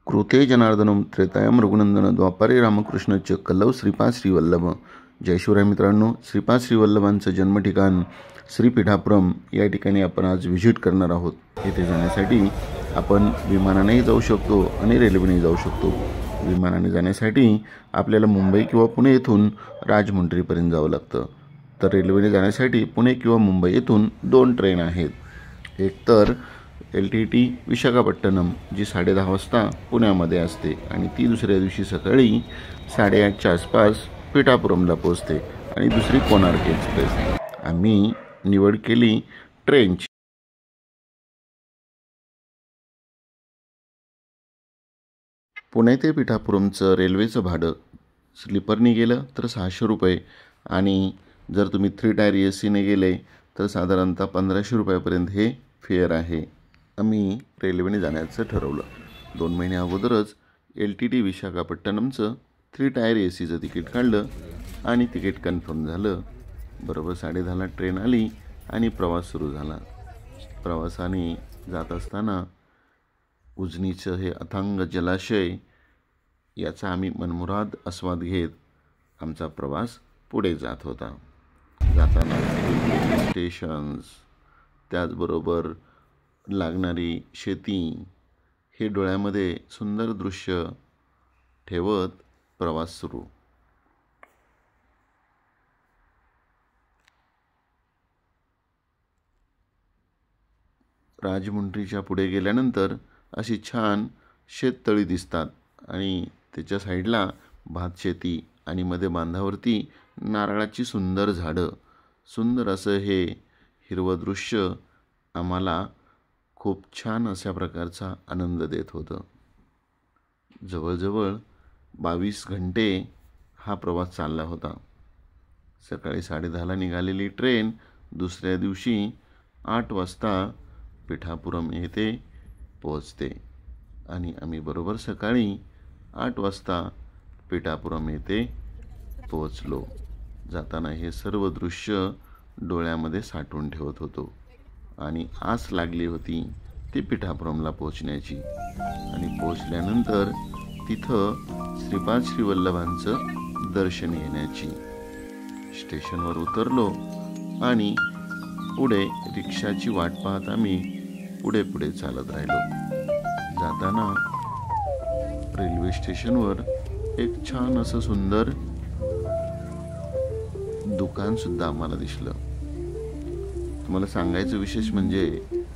कृते जनार्दनम त्रेतायम रघुनंदन द्वापारे रामकृष्णच कल्लव श्रीपाद श्रीवल्लभ. जय शिवराय मित्रांनो, श्रीपाद श्रीवल्लभांचं जन्मठिकाण श्री पीठापुरम या ठिकाणी आपण आज व्हिजिट करणार आहोत. येथे जाण्यासाठी आपण विमानानेही जाऊ शकतो आणि रेल्वेनेही जाऊ शकतो. विमानाने जाण्यासाठी आपल्याला मुंबई किंवा पुणे येथून राजमुंड्रीपर्यंत जावं लागतं. तर रेल्वेने जाण्यासाठी पुणे किंवा मुंबई येथून 2 ट्रेन आहेत. एक तर LTT विशाखापट्टणम जी 10:30 वाजता पुण्यामध्ये असते आणि ती दुसऱ्या दिवशी सकाळी 8:30च्या आसपास पीठापुरमला पोहोचते. आणि दुसरी कोणार्क एक्सप्रेस. आम्ही निवड केली ट्रेनची. पुणे ते पीठापुरमचं रेल्वेचं भाडं स्लीपरने गेलं तर 600 रुपये आणि जर तुम्ही 3 टायर ACने गेले तर साधारणतः 1500 रुपयापर्यंत हे फेअर आहे. आम्ही रेल्वेने जाण्याचं ठरवलं. 2 महिने अगोदरच LTT विशाखापट्टणमचं 3 टायर ACचं तिकीट काढलं आणि तिकीट कन्फर्म झालं. बरोबर 10:30ला ट्रेन आली आणि प्रवास सुरू झाला. प्रवासाने जात असताना उजनीचं हे अथांग जलाशय याचा आम्ही मनमुराद आस्वाद घेत आमचा प्रवास पुढे जात होता. जाताना स्टेशन्स, त्याचबरोबर लागणारी शेती हे डोळ्यामध्ये सुंदर दृश्य ठेवत प्रवास सुरू. राजमुंड्रीच्या पुढे गेल्यानंतर अशी छान शेततळी दिसतात आणि त्याच्या साईडला भातशेती आणि मध्ये बांधावरती नारळाची सुंदर झाडं. सुंदर असं हे हिरवं दृश्य आम्हाला खूप छान अशा प्रकारचा आनंद देत होतं. जवळजवळ 22 घंटे हा प्रवास चालला होता. सकाळी 10:30ला निघालेली ट्रेन दुसऱ्या दिवशी 8 वाजता पीठापुरम येथे पोहोचते आणि आम्ही बरोबर सकाळी 8 वाजता पीठापुरम येथे पोहोचलो. जाताना हे सर्व दृश्य डोळ्यामध्ये साठवून ठेवत होतो आणि आस लागली होती ती पीठापुरमला पोहोचण्याची. आणि पोहोचल्यानंतर तिथं श्रीपाद श्रीवल्लभांचं दर्शन घेण्याची. स्टेशनवर उतरलो आणि पुढे रिक्षाची वाट पाहत आम्ही पुढे चालत राहिलो. जाताना रेल्वे स्टेशनवर एक छान असं सुंदर दुकान सुद्धा आम्हाला दिसलं. तुम्हाला सांगायचं विशेष म्हणजे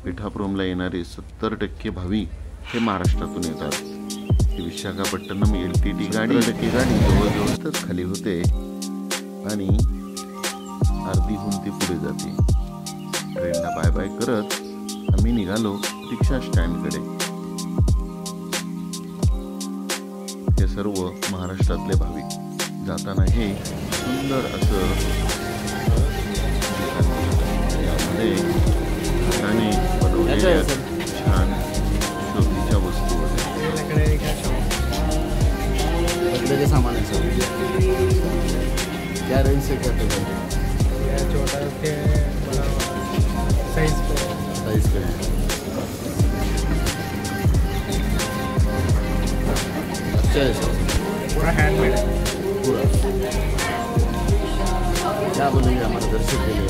पीठापुरमला येणारे 70% भाविक हे महाराष्ट्रातून येतात. ही विशाखापट्टणम LTT गाडी जवळजवळच खाली होते आणि अर्धीहून ती पुढे जाते. ट्रेनला बाय बाय करत आम्ही निघालो रिक्षा स्टँडकडे. हे सर्व महाराष्ट्रातले भाविक. जाताना हे सुंदर असं यामध्ये हाताने बनवलेल्या छान शोभेच्या वस्तू वगैरे सामान आहे. क्या रेंज से क्या छोटा साइज का अच्छा है सर. पूरा हैंडमेड है पूरा. क्या बोलेंगे हमारे दर्शक के लिए?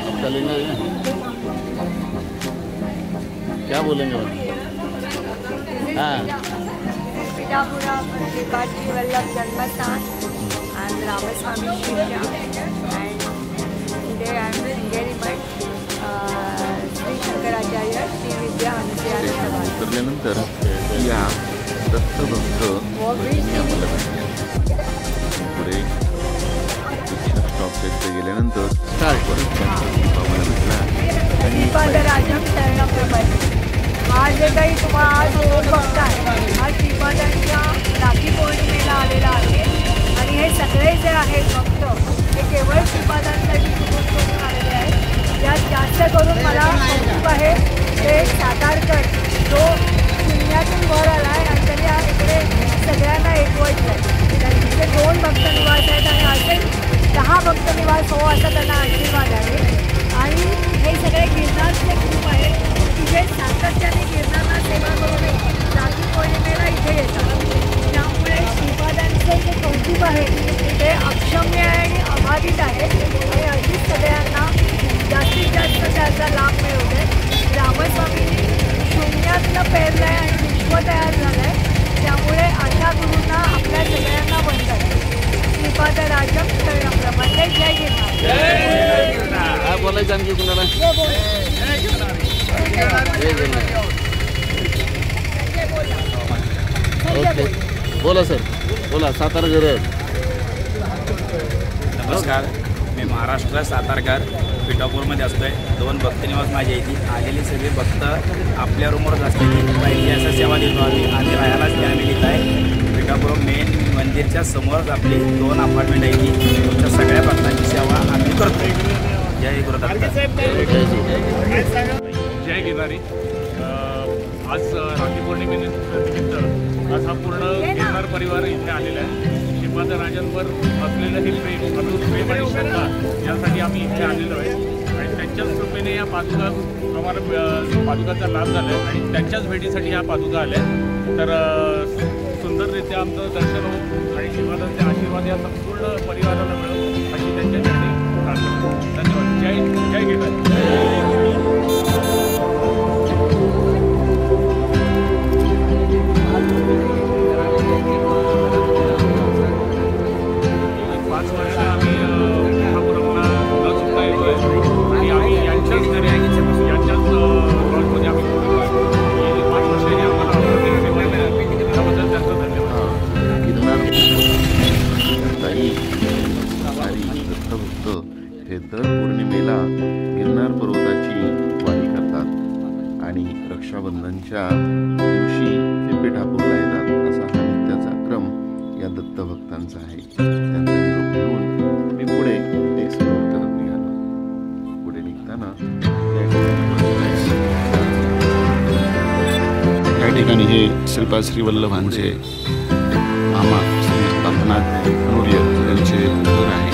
आपका लेना है क्या बोलेंगे? हाँ, पीठापुरम श्रीपाद श्रीवल्लभ जन्मस्थान and Ramaswamy Shivya, and today I am very much Sri Shankaracharya Sri Vidya Hanushya Sabha. उतरल्यानंतर या दत्तभक्त वहिनी आम्हाला भेटल्या. पुढे रिक्षा स्टॉपच्या गेल्यानंतर परत त्यांचा आम्हाला भेटला. श्रीपादराजम शरणप्रपंच. हा जे काही तुम्हाला आज रोज बघताय हा श्रीपादांच्या राखी पौर्णिमेला आलेला आहे आणि हे सगळे जे आहेत भक्त हे केवळ श्रीपादांसाठी सुरू करून आलेले आहेत. यात जास्त करून मला कौतुक आहे ते सातारकर जो शून्यातून वर आला आहे आणि त्यांनी इकडे सगळ्यांना एकवटलं. त्यांचे 2 भक्त दीर्घास हो असा त्यांना आशीर्वाद आहे. आणि हे सगळे गिरनारचे ग्रुप आहेत की जे सातत्याने गिरनारला सेवा करून राखी पौर्णिमेला इथे येतात. त्यामुळे श्रीपादांचे जे कौतुक आहे ते अक्षम्य आहे आणि अबाधित आहे. आणि अगदीच सगळ्यांना जास्तीत जास्त त्याचा लाभ मिळू दे. रामस्वामींनी शून्यातनं पेरलं आहे आणि विश्व तयार झालं आहे. त्यामुळे अशा गुरूंना आपल्या सगळ्यांना म्हणतात श्रीपाद राजम शरणप्रपंचे. जय गिरनार. काय बोलायचं आणखी कुणाला? ओके, बोला सर, बोला. सातारा गरज. नमस्कार, मी महाराष्ट्र सातारकर पिठापूरमध्ये असतो आहे. 2 भक्तनिवास माझ्या इथे आलेले सगळे भक्त आपल्या रूमवरच असते. पाहिजे असं सेवा देतो आम्ही राहायलाच ते आम्ही लिहित आहे. पिठापूर मेन मंदिरच्या समोरच आपली 2 अपार्टमेंट आहे की तुमच्या सगळ्या भक्तांची सेवा आम्ही करतो. जय गुरुदत्त. जय गिरनारी. आज राखी पौर्णिमेनिमित्त आज हा पूर्ण गिरनार परिवार इथे आलेला आहे. श्रीपाद राजांवर असलेलं हे प्रेम, अतूट प्रेम आणि श्रद्धा यासाठी आम्ही इथे आलेलो आहे. आणि त्यांच्याच कृपेने या पादुका आम्हाला पादुकाचा लाभ झाला आहे आणि त्यांच्याच भेटीसाठी ह्या पादुका आल्या. तर सुंदररित्या आमचं दर्शन होऊन आणि श्रीपादांचे आशीर्वाद या संपूर्ण परिवाराला मिळवून अशी त्यांच्यासाठी प्रार्थना. धन्यवाद. जय गिरनारी. 5 वर्ष आम्ही पिठापुरमला न चुकता येतो आहे आणि आम्ही यांच्याच घरी यांच्याच लॉजमध्ये आम्ही 5 वर्षांनी आम्हाला त्याबद्दल त्यांचं धन्यवाद. गिरनार ताई आणि दत्तभक्त हे दर पौर्णिमेला गिरनार पर्वताची वारी करतात आणि रक्षाबंधनच्या दिवशी ते पिठापूरला येतात. असा हा नित्याचा क्रम या दत्तभक्तांचा आहे. त्यांचा निरोप घेऊन मी पुढे एक्सप्लोर करत निघालो. पुढे निघताना या ठिकाणी हे श्रीपाद श्रीवल्लभांचे मामा श्री पंकनाथ नूर्य यांचे घर आहे.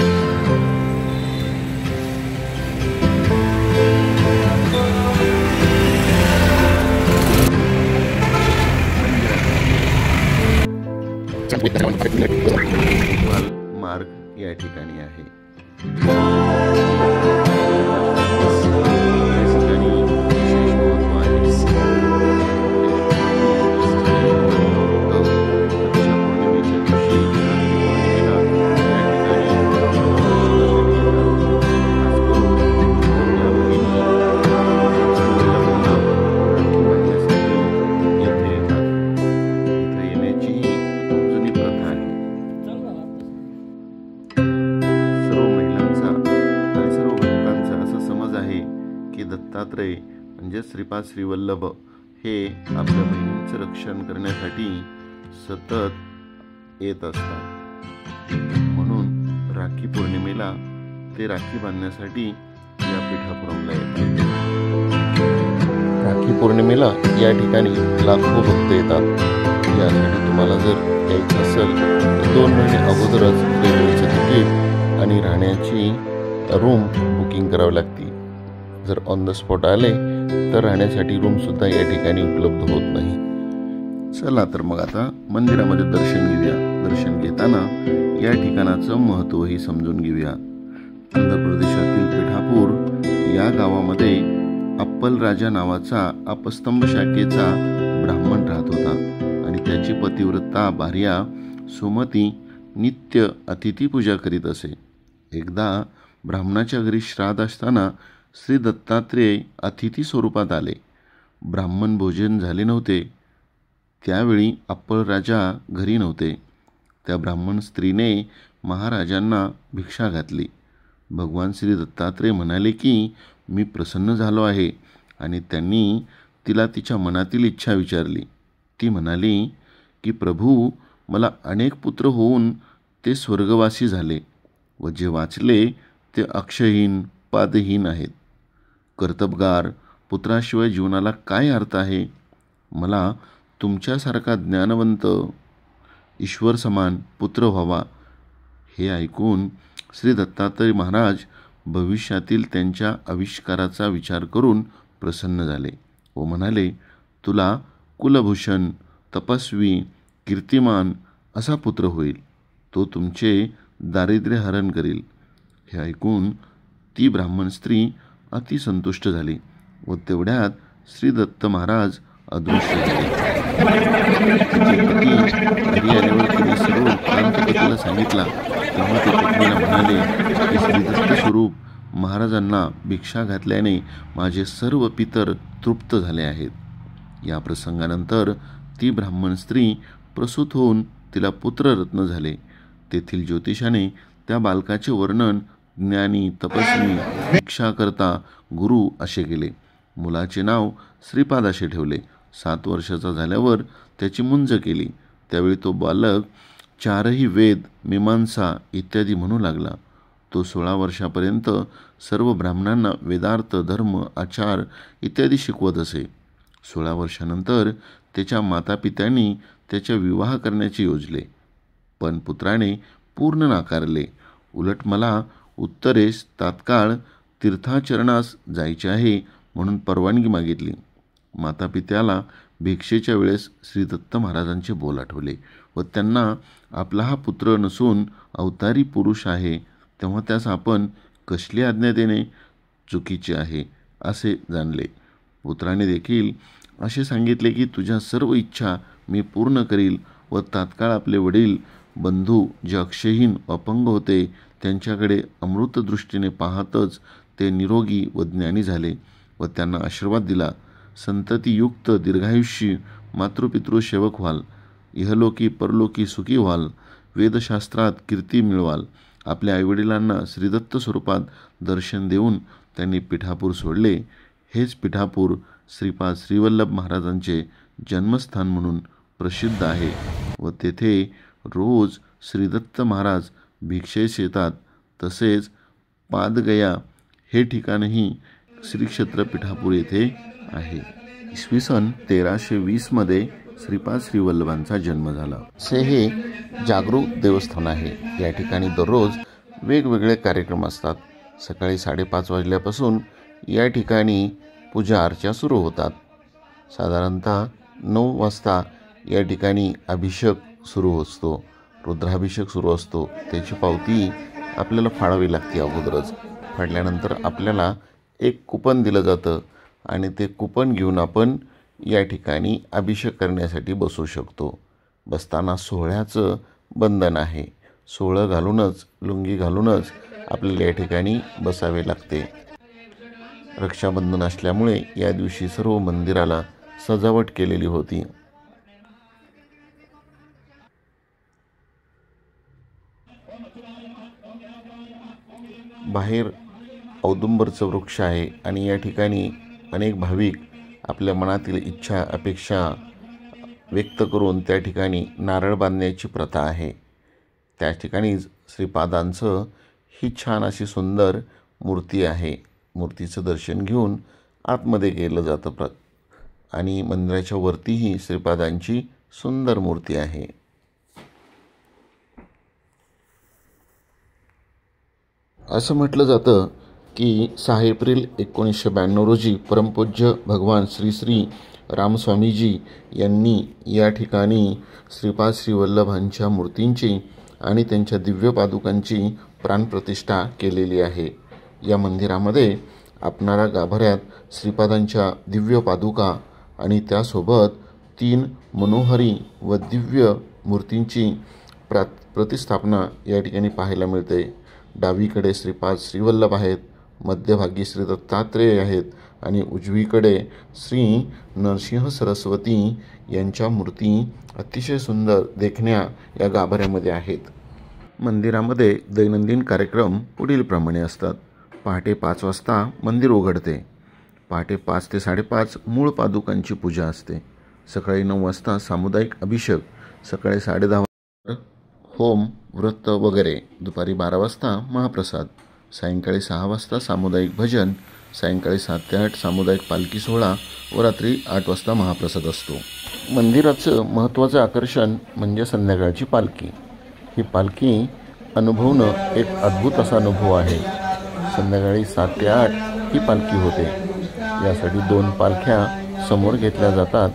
मार्ग या ठिकाणी आहे. दत्तात्रय म्हणजे श्रीपाद श्रीवल्लभ हे आपल्या बहिणींचं रक्षण करण्यासाठी सतत येत असतात. म्हणून राखी पौर्णिमेला ते राखी बांधण्यासाठी या पिठापुरमला येतात. राखी पौर्णिमेला या ठिकाणी लाखो भक्त येतात. यासाठी तुम्हाला जर यायचं असेल तर 2 महिने अगोदरच रेल्वेचं तिकीट आणि राहण्याची रूम बुकिंग करावी लागते. जर ऑन द स्पॉट आले तर राहण्यासाठी रूमसुद्धा या ठिकाणी उपलब्ध होत नाही. चला तर मग आता मंदिरामध्ये दर्शन घेऊया. दर्शन घेताना या ठिकाणाचं महत्त्वही समजून घेऊया. आंध्र प्रदेशातील पिठापूर या गावामध्ये अप्पल राजा नावाचा अपस्तंभ शाखेचा ब्राह्मण राहत होता आणि त्याची पतिव्रता भार्या सुमती नित्य अतिथी पूजा करीत असे. एकदा ब्राह्मणाच्या घरी श्राद्ध असताना श्री दत्तात्रेय अतिथी स्वरूपात आले. ब्राह्मण भोजन झाले नव्हते. त्यावेळी अप्पल राजा घरी नव्हते. त्या ब्राह्मण स्त्रीने महाराजांना भिक्षा घातली. भगवान श्री दत्तात्रेय म्हणाले की मी प्रसन्न झालो आहे आणि त्यांनी तिला तिच्या मनातील इच्छा विचारली. ती म्हणाली की प्रभू, मला अनेक पुत्र होऊन ते स्वर्गवासी झाले व जे वाचले ते अक्षयहीन पादहीन आहेत. कर्तबगार पुत्राशिवाय जीवनाला काय अर्थ आहे? मला तुमच्यासारखा ज्ञानवंत ईश्वर समान पुत्र व्हावा. हे ऐकून श्री दत्तात्रय महाराज भविष्यातील त्यांच्या आविष्काराचा विचार करून प्रसन्न झाले व म्हणाले, तुला कुलभूषण, तपस्वी, कीर्तिमान असा पुत्र होईल. तो तुमचे दारिद्र्य हरण करील. हे ऐकून ती ब्राह्मण स्त्री अतिसंतुष्ट झाली व तेवढ्यात श्री दत्त महाराज अदृश्य झाले. तिचे पती घरी आल्यावर तिने सर्व वृत्तांत पतीला सांगितला. तेव्हा ते पत्नीला म्हणाले की श्री दत्त स्वरूप महाराजांना भिक्षा घातल्याने माझे सर्व पितर तृप्त झाले आहेत. या प्रसंगानंतर ती ब्राह्मण स्त्री प्रसूत होऊन तिला पुत्ररत्न झाले. तेथील ज्योतिषाने त्या बालकाचे वर्णन ज्ञानी, तपस्वी, भिक्षाकर्ता, गुरु असे केले. मुलाचे नाव श्रीपाद असे ठेवले. 7 वर्षाचा झाल्यावर त्याची मुंज केली. त्यावेळी तो बालक 4ही वेद, मीमांसा इत्यादी म्हणू लागला. तो 16 वर्षापर्यंत सर्व ब्राह्मणांना वेदार्थ, धर्म, आचार इत्यादी शिकवत असे. 16 वर्षानंतर त्याच्या मातापित्यांनी त्याचा विवाह करण्याचे योजले, पण पुत्राने पूर्ण नाकारले. उलट मला उत्तरेस तात्काळ तीर्थाचरणास जायचे आहे म्हणून परवानगी मागितली. मातापित्याला भिक्षेच्या वेळेस श्री दत्त महाराजांचे बोल आठवले व त्यांना आपला हा पुत्र नसून अवतारी पुरुष आहे, तेव्हा त्यास आपण कसली आज्ञा देणे चुकीचे आहे असे जाणले. पुत्राने देखील असे सांगितले की तुझ्या सर्व इच्छा मी पूर्ण करील व तात्काळ आपले वडील बंधू जे अक्षयहीन अपंग होते त्यांच्याकडे अमृतदृष्टीने पाहतच ते निरोगी व ज्ञानी झाले व त्यांना आशीर्वाद दिला. संततियुक्त दीर्घायुष्य मातृपितृ सेवक व्हाल, इहलोकी परलोकी सुखी व्हाल, वेदशास्त्रात कीर्ती मिळवाल. आपल्या आईवडिलांना श्रीदत्त स्वरूपात दर्शन देऊन त्यांनी पिठापूर सोडले. हेच पिठापूर श्रीपाद श्रीवल्लभ महाराजांचे जन्मस्थान म्हणून प्रसिद्ध आहे व तेथे रोज श्रीदत्त महाराज भिक्षेस येतात. तसेच पादगया हे ठिकाणही श्रीक्षेत्र पिठापूर येथे आहे. इसवी सन 1320 मध्ये श्रीपाद श्रीवल्लभांचा जन्म झाला. हे जागरूक देवस्थान आहे. या ठिकाणी दररोज वेगवेगळे कार्यक्रम असतात. सकाळी 5:30 वाजल्यापासून या ठिकाणी पूजा अर्चा सुरू होतात. साधारणतः 9 वाजता या ठिकाणी अभिषेक सुरू असतो, रुद्राभिषेक सुरू असतो. त्याची पावती आपल्याला फाडावी लागते अगोदरच. फाडल्यानंतर आपल्याला एक कुपन दिलं जातं आणि ते कुपन घेऊन आपण या ठिकाणी अभिषेक करण्यासाठी बसू शकतो. बसताना सोहळ्याचं बंधन आहे. सोहळं घालूनच, लुंगी घालूनच आपल्याला या ठिकाणी बसावे लागते. रक्षाबंधन असल्यामुळे या दिवशी सर्व मंदिराला सजावट केलेली होती. बाहेर औदुंबरचं वृक्ष आहे आणि या ठिकाणी अनेक भाविक आपल्या मनातील इच्छा अपेक्षा व्यक्त करून त्या ठिकाणी नारळ बांधण्याची प्रथा आहे. त्या ठिकाणीच श्रीपादांचं ही छान अशी सुंदर मूर्ती आहे. मूर्तीचं दर्शन घेऊन आतमध्ये गेलं जातं आणि मंदिराच्या वरतीही श्रीपादांची सुंदर मूर्ती आहे. असं म्हटलं जातं की 6 एप्रिल 1992 रोजी परमपूज्य भगवान श्री श्री रामस्वामीजी यांनी या ठिकाणी श्रीपाद श्रीवल्लभांच्या मूर्तींची आणि त्यांच्या दिव्य पादुकांची प्राणप्रतिष्ठा केलेली आहे. या मंदिरामध्ये आपणारा गाभाऱ्यात श्रीपादांच्या दिव्य पादुका आणि त्यासोबत 3 मनोहरी व दिव्य मूर्तींची प्रतिस्थापना या ठिकाणी पाहायला मिळते. डावीकडे श्रीपाद श्रीवल्लभ आहेत, मध्यभागी श्री दत्तात्रेय आहेत आणि उजवीकडे श्री नरसिंह सरस्वती यांच्या मूर्ती अतिशय सुंदर देखण्या या गाभाऱ्यामध्ये आहेत. मंदिरामध्ये दैनंदिन कार्यक्रम पुढीलप्रमाणे असतात. पहाटे 5 वाजता मंदिर उघडते. पहाटे 5 ते 5:30 मूळ पादुकांची पूजा असते. सकाळी 9 वाजता सामुदायिक अभिषेक, सकाळी 10:30 वाजता होम, व्रत वगैरे. दुपारी 12 वाजता महाप्रसाद. सायंकाळी 6 वाजता सामुदायिक भजन. सायंकाळी 7 ते 8 सामुदायिक पालखी सोहळा व रात्री 8 वाजता महाप्रसाद असतो. मंदिराचं महत्त्वाचं आकर्षण म्हणजे संध्याकाळची पालखी. ही पालखी अनुभवणं एक अद्भुत असा अनुभव आहे। संध्याकाळी 7 ते 8 ही पालखी होते। यासाठी 2 पालख्या समोर घेतल्या जातात।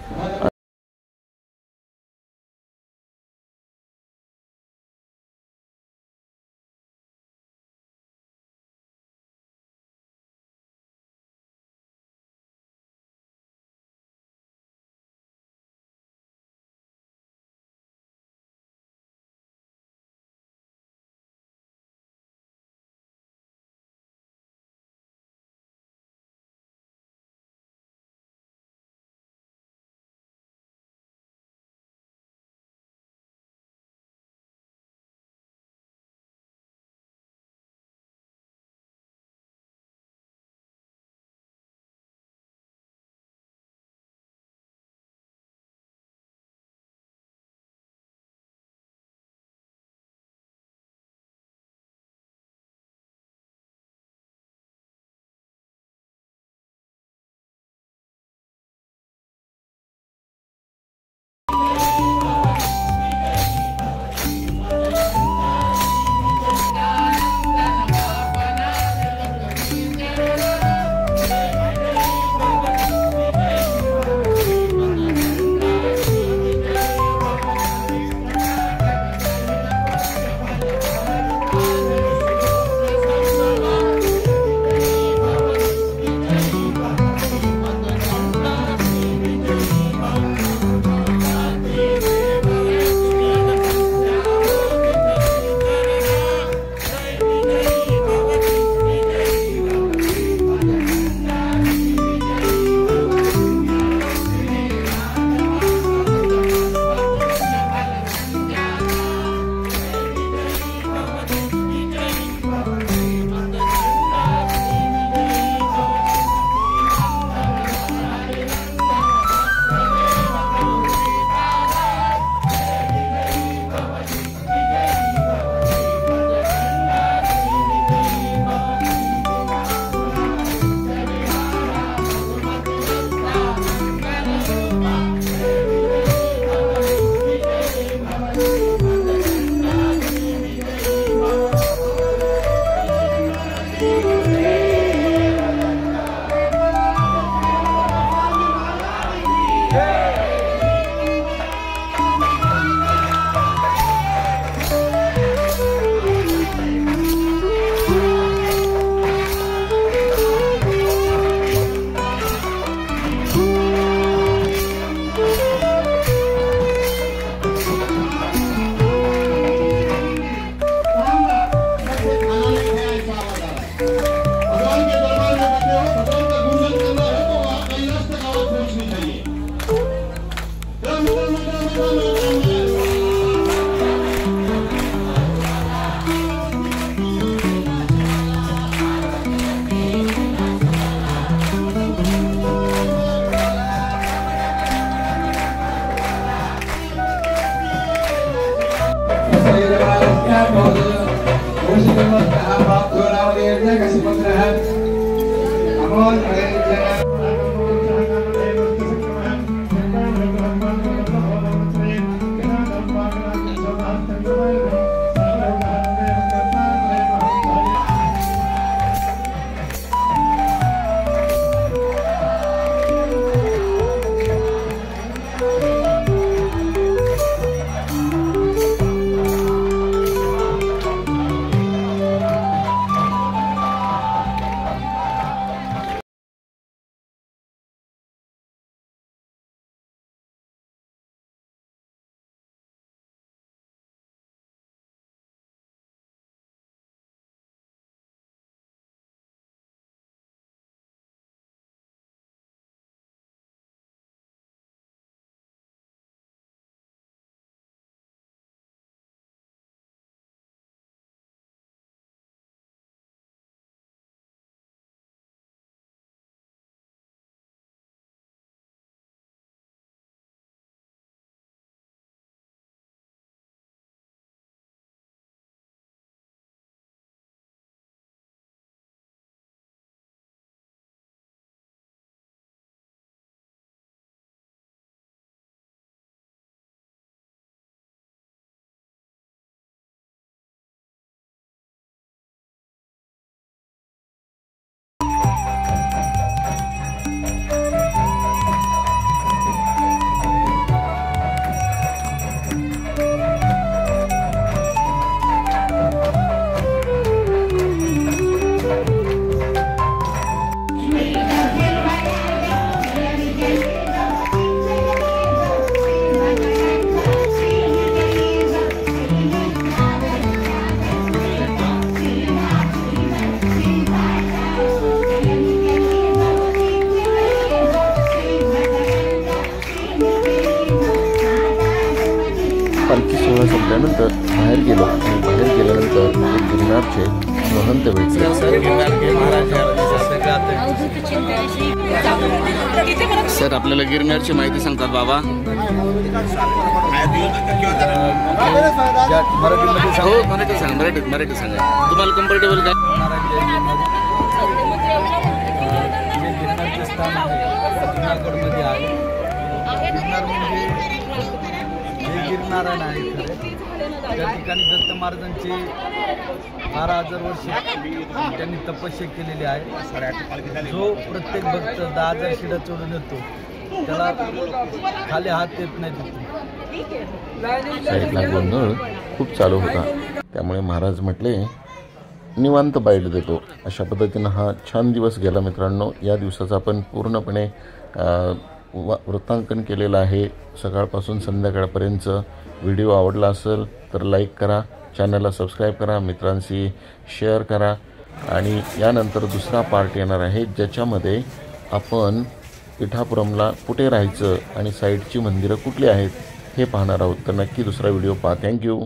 kasih pencerahan. Namun त्यानंतर बाहेर गेलो आणि बाहेर गेल्यानंतर एक गिरनारचे महंत भेटले. सर आपल्याला गिरनारची माहिती सांगतात बाबा. हो मराठी सांगा, मराठी सांगा. तुम्हाला कम्फर्टेबल काय? जे गिरनारचे स्थान आहे जुनागडमध्ये आहे. गिरनार म्हणजे हे गिरनारायण आहे खरे. त्या ठिकाणी दत्त महाराजांची 12,000 वर्ष त्यांनी तपस्या केलेली आहे. जो प्रत्येक भक्त 10,000 शिडा चढून येतो त्याला खाली हात येत नाही तिथे. साईडला गोंधळ खूप चालू होता, त्यामुळे महाराज म्हटले निवांत बाईट देतो. अशा पद्धतीनं हा छान दिवस गेला मित्रांनो. या दिवसाचं आपण पूर्णपणे वृत्तांकन केलेलं आहे सकाळपासून संध्याकाळपर्यंत. व्हिडिओ आवडला असेल तर लाईक करा, चॅनलला सबस्क्राईब करा, मित्रांशी शेअर करा. आणि यानंतर दुसरा पार्ट येणार आहे ज्याच्यामध्ये आपण पिठापुरमला कुठे राहायचं आणि साईडची मंदिरं कुठली आहेत हे पाहणार आहोत. तर नक्की दुसरा व्हिडिओ पहा. थँक्यू.